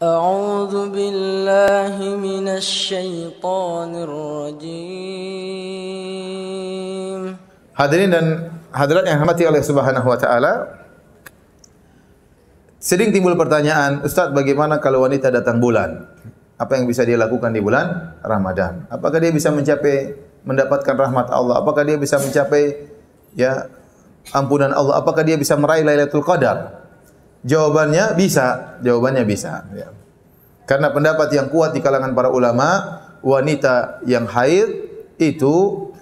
أعوذ بالله من الشيطان الرجيم. Hadirin dan hadirat yang dirahmati oleh Subhanahu wa taala. Sering timbul pertanyaan, Ustaz, bagaimana kalau wanita datang bulan? Apa yang bisa dia lakukan di bulan Ramadan? Apakah dia bisa mendapatkan rahmat Allah? Apakah dia bisa mencapai ampunan Allah? Apakah dia bisa meraih Lailatul Qadar? Jawabannya bisa. Ya. Karena pendapat yang kuat di kalangan para ulama, wanita yang haid itu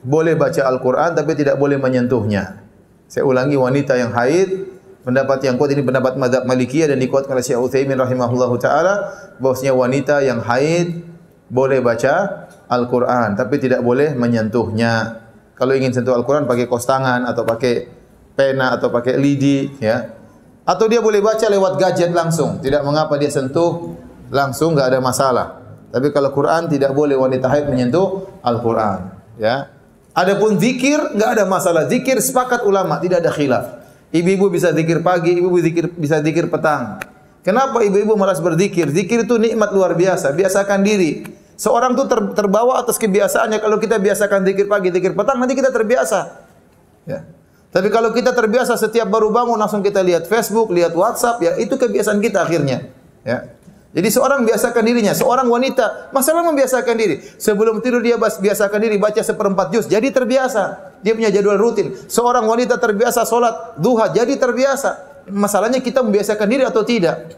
boleh baca Al-Quran tapi tidak boleh menyentuhnya. Saya ulangi, wanita yang haid, pendapat yang kuat ini pendapat mazhab Malikiyah dan dikuatkan oleh Syekh Utsaimin rahimahullahu taala, bahwasanya wanita yang haid boleh baca Al-Quran tapi tidak boleh menyentuhnya. Kalau ingin sentuh Al-Quran pakai kos tangan atau pakai pena atau pakai lidi, ya. Atau dia boleh baca lewat gadget langsung, tidak mengapa dia sentuh langsung, enggak ada masalah. Tapi kalau Quran tidak boleh wanita haid menyentuh Al-Quran, ya. Adapun zikir enggak ada masalah. Zikir sepakat ulama, tidak ada khilaf. Ibu-ibu bisa zikir pagi, ibu-ibu bisa zikir petang. Kenapa ibu-ibu malas berzikir? Zikir itu nikmat luar biasa. Biasakan diri. Seorang itu terbawa atas kebiasaannya. Kalau kita biasakan zikir pagi, zikir petang, nanti kita terbiasa. Ya. Tapi kalau kita terbiasa setiap baru bangun langsung kita lihat Facebook, lihat WhatsApp, ya itu kebiasaan kita akhirnya. Ya. Jadi seorang biasakan dirinya, seorang wanita masalah membiasakan diri. Sebelum tidur dia biasakan diri baca 1/4 juz, jadi terbiasa. Dia punya jadwal rutin. Seorang wanita terbiasa salat duha, jadi terbiasa. Masalahnya kita membiasakan diri atau tidak.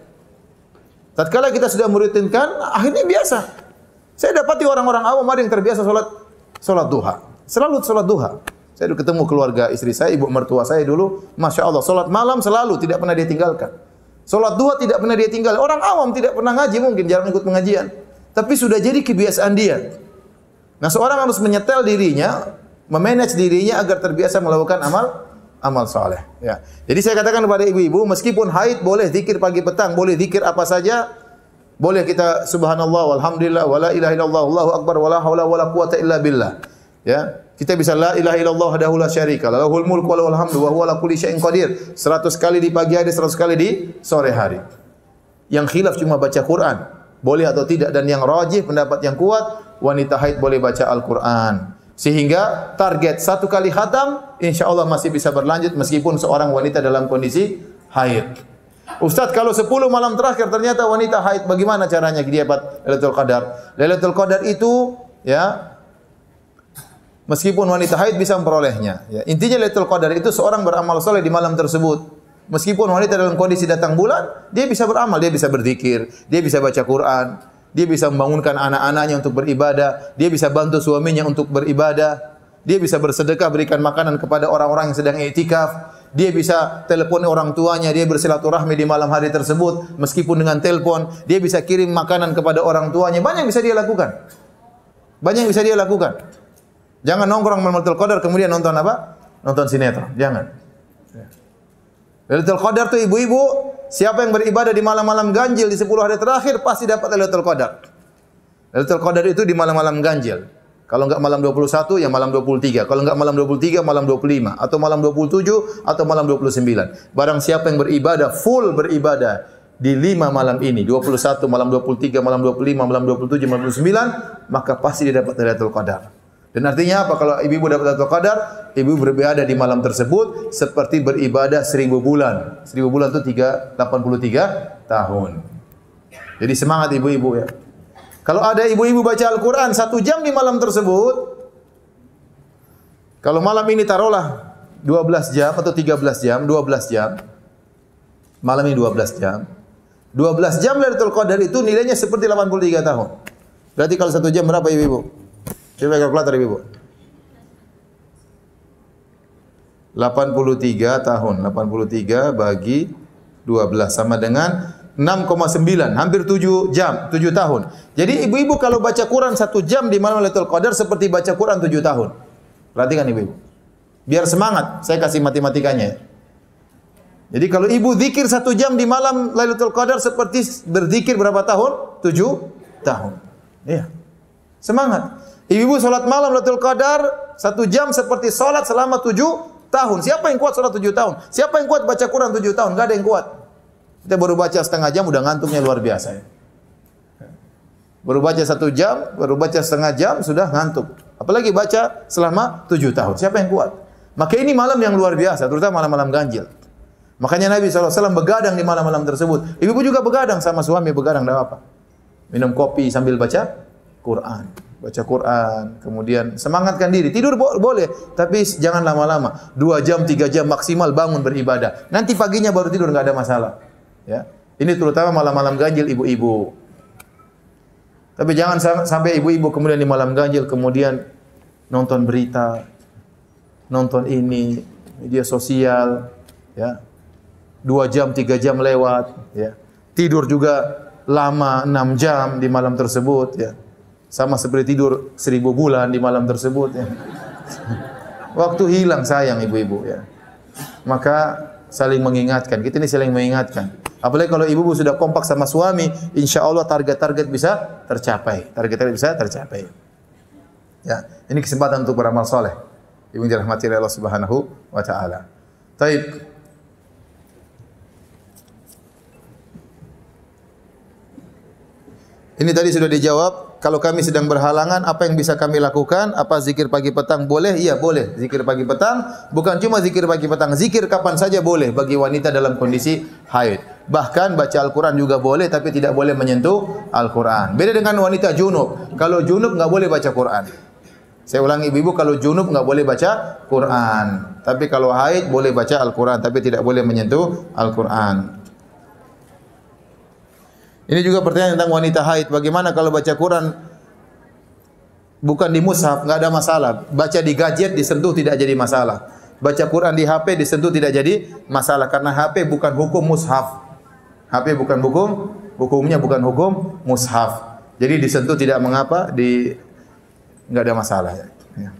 Tatkala kita sudah merutinkan, akhirnya biasa. Saya dapati orang-orang awam ada yang terbiasa salat duha. Selalu salat duha. Saya dulu ketemu keluarga istri saya, ibu mertua saya dulu, Masya Allah, salat malam selalu, tidak pernah dia tinggalkan. Salat duha tidak pernah dia tinggalkan. Orang awam tidak pernah ngaji mungkin, jarang ikut pengajian. Tapi sudah jadi kebiasaan dia. Nah, seorang harus menyetel dirinya, memanage dirinya agar terbiasa melakukan amal saleh. Ya. Jadi saya katakan kepada ibu-ibu, meskipun haid boleh zikir pagi petang, boleh zikir apa saja, boleh kita subhanallah walhamdulillah wala ilaha illallah wallahu akbar wala haula wala quwata illa billah. Ya. Kita bisa la ilaha illallah wahdahu la syarika lahu, lahul mulku wa lahul hamdu wa huwa ala kulli syai'in qadir. 100 kali di pagi hari, 100 kali di sore hari. Yang khilaf cuma baca Quran, boleh atau tidak, dan yang rajih pendapat yang kuat, wanita haid boleh baca Al-Quran. Sehingga target 1 kali khatam insyaallah masih bisa berlanjut meskipun seorang wanita dalam kondisi haid. Ustaz, kalau 10 malam terakhir ternyata wanita haid, bagaimana caranya dia dapat Lailatul Qadar? Lailatul Qadar itu, ya, meskipun wanita haid bisa memperolehnya. Ya. Intinya Lailatul Qadar itu seorang beramal soleh di malam tersebut. Meskipun wanita dalam kondisi datang bulan, dia bisa beramal, dia bisa berzikir, dia bisa baca Quran, dia bisa membangunkan anak-anaknya untuk beribadah, dia bisa bantu suaminya untuk beribadah, dia bisa bersedekah, berikan makanan kepada orang-orang yang sedang iktikaf, dia bisa telepon orang tuanya, dia bersilaturahmi di malam hari tersebut, meskipun dengan telepon, dia bisa kirim makanan kepada orang tuanya, banyak yang bisa dia lakukan. Banyak yang bisa dia lakukan. Jangan nongkrong Lailatul Qadar kemudian nonton apa? Nonton sinetron. Jangan. Lailatul Qadar itu ibu-ibu, siapa yang beribadah di malam-malam ganjil di 10 hari terakhir pasti dapat Lailatul Qadar. Lailatul Qadar itu di malam-malam ganjil. Kalau enggak malam 21 ya malam 23. Kalau enggak malam 23 malam 25 atau malam 27 atau malam 29. Barang siapa yang beribadah full beribadah di 5 malam ini, 21 malam 23 malam 25 malam 27 malam 29, maka pasti dia dapat Lailatul Qadar. Dan artinya apa? Kalau ibu-ibu dapat Lailatul Qadar, ibu beribadah di malam tersebut seperti beribadah 1000 bulan. 1000 bulan itu 83 tahun. Jadi semangat ibu-ibu, ya. Kalau ada ibu-ibu baca Al-Quran 1 jam di malam tersebut, kalau malam ini taruhlah 12 jam atau 13 jam, 12 jam. Malam ini 12 jam. 12 jam Lailatul Qadar itu nilainya seperti 83 tahun. Berarti kalau 1 jam berapa ibu-ibu? Coba kalkulator ibu. 83 tahun. 83 bagi 12 sama dengan 6,9, hampir 7 jam, 7 tahun. Jadi ibu-ibu kalau baca Quran 1 jam di malam Lailatul Qadar seperti baca Quran 7 tahun. Perhatikan ibu-ibu. Biar semangat, saya kasih matematikanya. Jadi kalau ibu zikir 1 jam di malam Lailatul Qadar seperti berzikir berapa tahun? 7 tahun. Iya. Semangat. Ibu-ibu salat malam Lailatul Qadar 1 jam seperti salat selama 7 tahun. Siapa yang kuat salat 7 tahun? Siapa yang kuat baca Quran 7 tahun? Enggak ada yang kuat. Kita baru baca setengah jam udah ngantuknya luar biasa, ya. Baru baca 1 jam, baru baca setengah jam, sudah ngantuk. Apalagi baca selama 7 tahun. Siapa yang kuat? Maka ini malam yang luar biasa, terutama malam-malam ganjil. Makanya Nabi SAW begadang di malam-malam tersebut. Ibu juga begadang sama suami, begadang dah apa? Minum kopi sambil baca Quran. Baca Quran, kemudian semangatkan diri. Tidur boleh, tapi jangan lama-lama. 2 jam, 3 jam maksimal bangun beribadah. Nanti paginya baru tidur, enggak ada masalah. Ya. Ini terutama malam-malam ganjil ibu-ibu. Tapi jangan sampai ibu-ibu kemudian di malam ganjil kemudian nonton berita, nonton ini, media sosial, ya. 2 jam, 3 jam lewat, ya. Tidur juga lama 6 jam di malam tersebut, ya. Sama seperti tidur 1000 bulan di malam tersebut, ya. Waktu hilang sayang ibu-ibu, ya. Maka saling mengingatkan. Kita ini saling mengingatkan. Apalagi kalau ibu sudah kompak sama suami, insya Allah target-target bisa tercapai. Target-target bisa tercapai. Ya, ini kesempatan untuk beramal soleh. Ibu dirahmati oleh Allah Subhanahu wa taala. Taib. Ini tadi sudah dijawab. Kalau kami sedang berhalangan, apa yang bisa kami lakukan? Apa zikir pagi petang boleh? Iya, boleh. Zikir pagi petang, bukan cuma zikir pagi petang, zikir kapan saja boleh bagi wanita dalam kondisi haid. Bahkan baca Al-Quran juga boleh, tapi tidak boleh menyentuh Al-Quran. Beda dengan wanita junub. Kalau junub enggak boleh baca Quran. Saya ulangi ibu-ibu, kalau junub enggak boleh baca Quran. Tapi kalau haid boleh baca Al-Quran, tapi tidak boleh menyentuh Al-Quran. Ini juga pertanyaan tentang wanita haid. Bagaimana kalau baca Quran bukan di mushaf, enggak ada masalah. Baca di gadget disentuh tidak jadi masalah. Baca Quran di HP disentuh tidak jadi masalah karena HP bukan hukum mushaf. HP bukan hukumnya bukan hukum mushaf. Jadi disentuh tidak mengapa, enggak ada masalah. Ya.